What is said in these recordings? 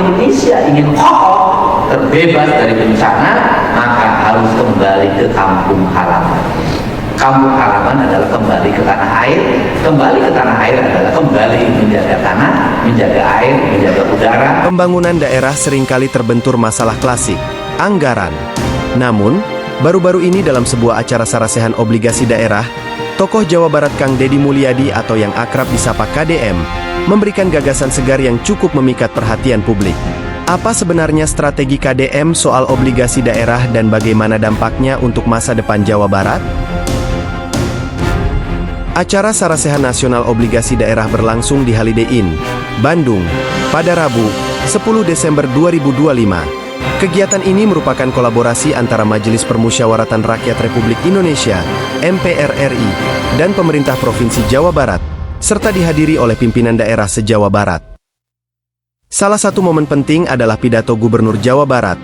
Indonesia ingin kokoh, terbebas dari bencana, maka harus kembali ke kampung halaman. Kampung halaman adalah kembali ke tanah air. Kembali ke tanah air adalah kembali menjaga tanah, menjaga air, menjaga udara. Pembangunan daerah seringkali terbentur masalah klasik, anggaran. Namun, baru-baru ini dalam sebuah acara sarasehan obligasi daerah, tokoh Jawa Barat Kang Deddy Mulyadi atau yang akrab disapa KDM, memberikan gagasan segar yang cukup memikat perhatian publik. Apa sebenarnya strategi KDM soal obligasi daerah dan bagaimana dampaknya untuk masa depan Jawa Barat? Acara Sarasehan Nasional Obligasi Daerah berlangsung di Holiday Inn, Bandung, pada Rabu, 10 Desember 2025. Kegiatan ini merupakan kolaborasi antara Majelis Permusyawaratan Rakyat Republik Indonesia, MPR RI, dan pemerintah Provinsi Jawa Barat, serta dihadiri oleh pimpinan daerah se-Jawa Barat. Salah satu momen penting adalah pidato Gubernur Jawa Barat.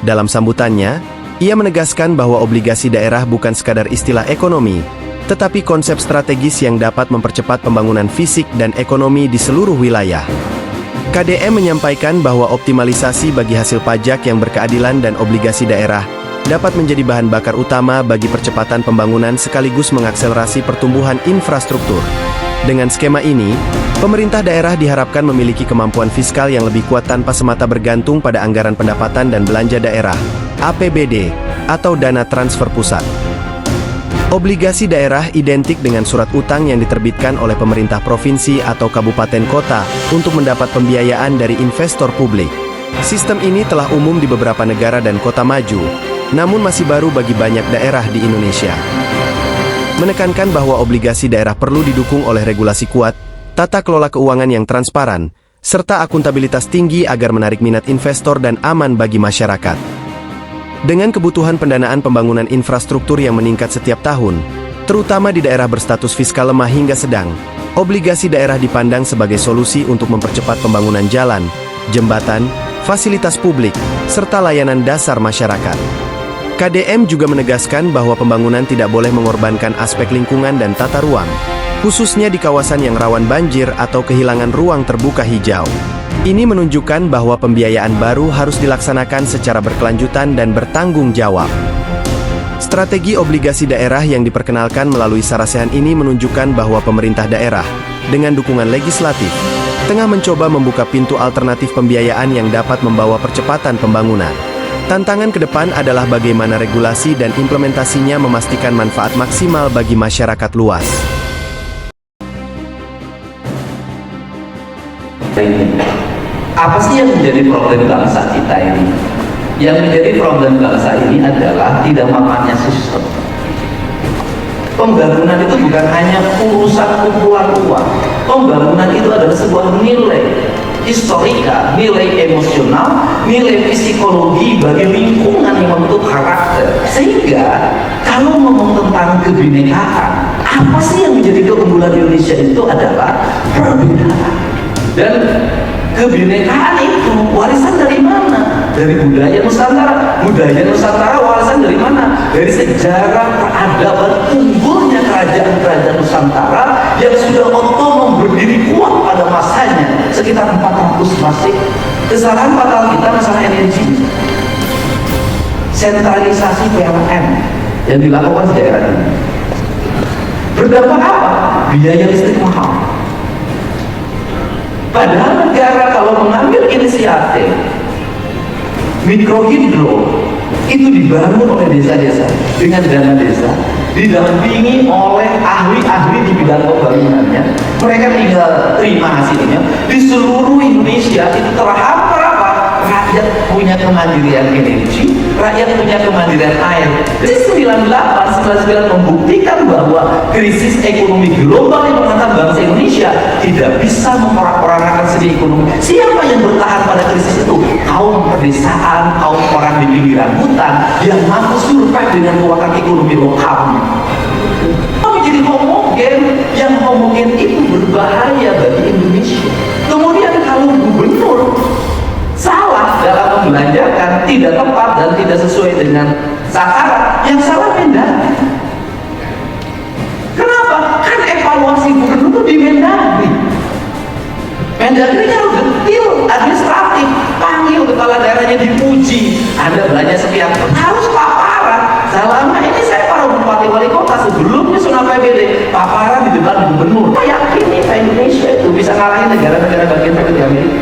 Dalam sambutannya, ia menegaskan bahwa obligasi daerah bukan sekadar istilah ekonomi, tetapi konsep strategis yang dapat mempercepat pembangunan fisik dan ekonomi di seluruh wilayah. KDM menyampaikan bahwa optimalisasi bagi hasil pajak yang berkeadilan dan obligasi daerah dapat menjadi bahan bakar utama bagi percepatan pembangunan sekaligus mengakselerasi pertumbuhan infrastruktur. Dengan skema ini, pemerintah daerah diharapkan memiliki kemampuan fiskal yang lebih kuat tanpa semata bergantung pada anggaran pendapatan dan belanja daerah, APBD, atau dana transfer pusat. Obligasi daerah identik dengan surat utang yang diterbitkan oleh pemerintah provinsi atau kabupaten kota untuk mendapat pembiayaan dari investor publik. Sistem ini telah umum di beberapa negara dan kota maju, namun masih baru bagi banyak daerah di Indonesia. Menekankan bahwa obligasi daerah perlu didukung oleh regulasi kuat, tata kelola keuangan yang transparan, serta akuntabilitas tinggi agar menarik minat investor dan aman bagi masyarakat. Dengan kebutuhan pendanaan pembangunan infrastruktur yang meningkat setiap tahun, terutama di daerah berstatus fiskal lemah hingga sedang, obligasi daerah dipandang sebagai solusi untuk mempercepat pembangunan jalan, jembatan, fasilitas publik, serta layanan dasar masyarakat. KDM juga menegaskan bahwa pembangunan tidak boleh mengorbankan aspek lingkungan dan tata ruang, khususnya di kawasan yang rawan banjir atau kehilangan ruang terbuka hijau. Ini menunjukkan bahwa pembiayaan baru harus dilaksanakan secara berkelanjutan dan bertanggung jawab. Strategi obligasi daerah yang diperkenalkan melalui sarasehan ini menunjukkan bahwa pemerintah daerah, dengan dukungan legislatif, tengah mencoba membuka pintu alternatif pembiayaan yang dapat membawa percepatan pembangunan. Tantangan ke depan adalah bagaimana regulasi dan implementasinya memastikan manfaat maksimal bagi masyarakat luas. Apa sih yang menjadi problem bangsa kita ini? Yang menjadi problem bangsa ini adalah tidak mapannya sistem. Pembangunan itu bukan hanya urusan kumpulan uang. Pembangunan itu adalah sebuah nilai historika, nilai emosional, nilai psikologi bagi lingkungan yang membentuk karakter. Sehingga kalau ngomong tentang kebinekaan, apa sih yang menjadi keunggulan Indonesia itu adalah perbedaan. Dan kebinekaan itu warisan dari mana? Dari budaya Nusantara. Budaya Nusantara warisan dari mana? Dari sejarah peradaban unggulnya kerajaan-kerajaan Nusantara yang sudah otonom berdiri kuat pada masanya sekitar 400 Masehi. Kesalahan fatal kita masalah energi. Sentralisasi PLN yang dilakukan di daerah ini. Berdampak apa? Biaya listrik mahal. Padahal negara kalau mengambil inisiatif mikrohidro itu dibangun oleh desa-desa dengan dana desa, didampingi oleh ahli-ahli di bidang pembangunannya. Mereka tinggal terima hasilnya. Di seluruh Indonesia itu terhampar apa? Rakyat punya kemandirian energi, rakyat punya kemandirian air. Krisis 99 membuktikan bahwa krisis ekonomi global yang menghantam bangsa Indonesia tidak bisa memporak-porandakan segi ekonomi. Siapa yang bertahan pada krisis itu? Kaum pedesaan, kaum orang di pinggiran hutan yang mampu survive dengan kekuatan ekonomi lokalnya. Menjadi homogen, yang homogen itu berbahaya bagi Indonesia. Kemudian kalau gubernur salah dalam membelanjakan, tidak tepat dan tidak sesuai dengan sasaran, yang salah Mendagri. Kenapa? Kan evaluasi gubernur itu di Mendagri. Mendagri harus detil, administratif, namanya dipuji. Anda belanja sekian harus paparan. Selama ini saya para bupati wali kota sebelumnya Sunan PBD paparan di depan gubernur. Saya yakin nih Pak Indonesia itu bisa ngalahin negara-negara bagian seperti Amerika.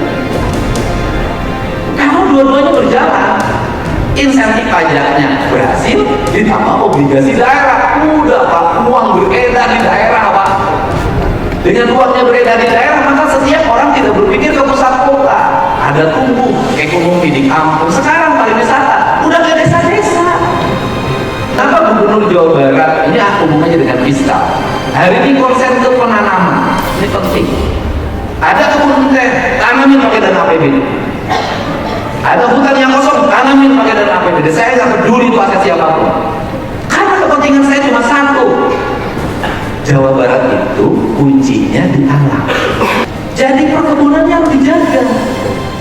Kalau dua-duanya berjalan, insentif pajaknya berhasil, ditambah obligasi daerah. Udah Pak, uang beredar di daerah Pak. Dengan uangnya beredar di daerah, maka setiap orang tidak berpikir ke pusat kota. Ada tumbuh ekonomi di kampung. Sekarang pariwisata udah ke desa-desa. Kenapa Gubernur Jawa Barat ini hubungannya dengan fiskal? Hari ini konsen ke penanaman, ini penting. Ada kebun teh, tanamin pakai dana APBD. Ada hutan yang kosong, tanamin pakai dana APBD. Saya nggak peduli itu aset siapapun. Karena kepentingan saya cuma satu. Jawa Barat itu kuncinya di alam. Jadi perkebunannya harus dijaga,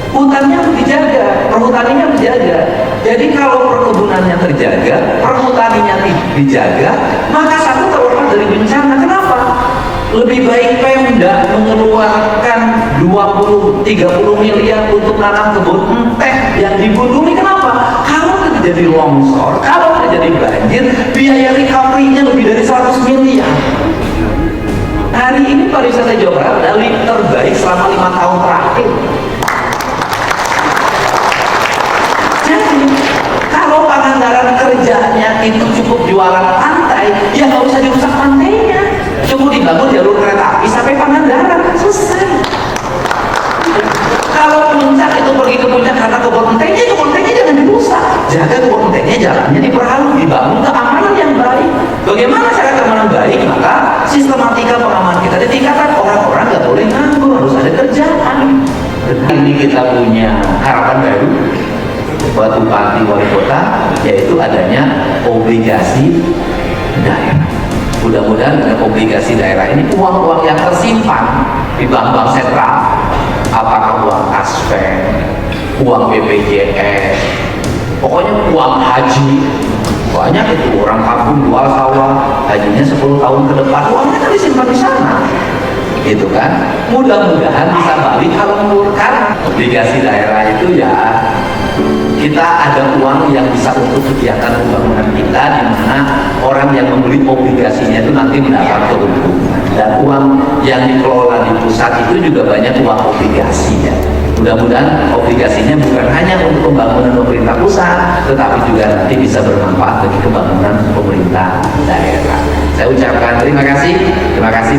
hutannya harus dijaga, perhutaninya harus dijaga. Jadi kalau perkebunannya terjaga, perhutaninya dijaga, maka satu terlepas dari bencana. Kenapa? Lebih baik Pemda mengeluarkan 20-30 miliar untuk nanam kebun teh yang digunduli. Kenapa? Kalau terjadi longsor, kalau terjadi banjir, biaya recovery-nya lebih dari 100 miliar. Hari ini pariwisata Jawa Barat adalah terbaik selama 5 tahun terakhir. Jadi, kalau Pangandaran kerjanya itu cukup jualan pantai, ya nggak usah dirusak pantainya. Cukup dibangun jalur kereta api sampai Pangandaran, selesai. Kalau puncak itu pergi ke puncak karena kebun tehnya jangan dirusak. Jaga kebun tehnya, jalannya diperhalus, dibangun keamanan yang baik. Bagaimana cara keamanan baik? Maka sistematika pengaman kita ditingkatkan. Orang-orang nggak boleh nganggur, harus ada kerjaan. Ini kita punya harapan baru buat bupati wali kota, yaitu adanya obligasi daerah. Mudah-mudahan dengan obligasi daerah ini uang-uang yang tersimpan di bank-bank sentral, apakah uang aspek, uang BPJS, pokoknya uang haji, banyak itu orang kampung jual sawah, hajinya 10 tahun ke depan, uangnya kan disimpan di sana, gitu kan? Mudah-mudahan bisa balik kalau menurunkan obligasi daerah itu ya. Kita ada uang yang bisa untuk kegiatan pembangunan kita, di mana orang yang membeli obligasinya itu nanti mendapat keuntungan. Dan uang yang dikelola di pusat itu juga banyak uang obligasi ya. Mudah-mudahan obligasinya bukan hanya untuk pembangunan pemerintah pusat, tetapi juga nanti bisa bermanfaat bagi pembangunan pemerintah daerah. Saya ucapkan terima kasih.